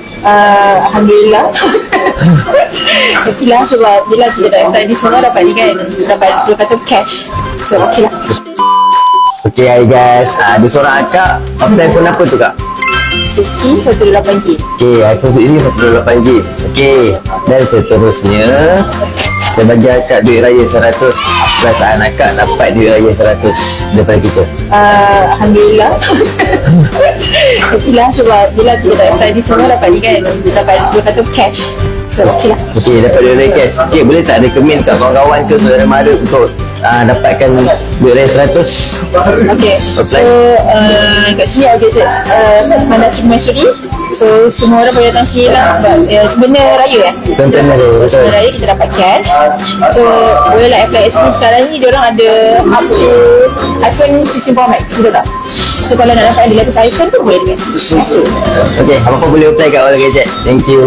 Alhamdulillah. Okey lah, sebab bila kita dah apply ni semua dapat ni kan, dapat dia kata cash. So okey lah. Okay, hai guys. Ada seorang akak apply phone apa tu kak? 16 128 gig. Okay, iPhone ini 128 gig. Okay, dan seterusnya saya bagi akak duit raya 100. Perasaan akak dapat duit raya 100 daripada kita. Alhamdulillah. Okey lah, sebab bila kita dah apply ni semua dapat ni kan, dapat dia kata cash. So okey lah. Okay, dapat duit raya cash. Okay, boleh tak recommend kat kawan-kawan ke saudara mara untuk dapatkan duit raya 100? Okay, so kat sini ada je Management Suri. So semua orang boleh datang sini lah sebab sebenarnya raya Sebenarnya raya, betul. sebenarnya raya kita dapat cash. So boleh lah apply kat sini. Sekarang ni diorang ada up to iPhone 16 Pro Max, betul tak? So kalau nak dapat the latest iPhone tu boleh dekat sini. Terima kasih. Okay, apa-apa boleh apply kat Ola Gadget. Thank you.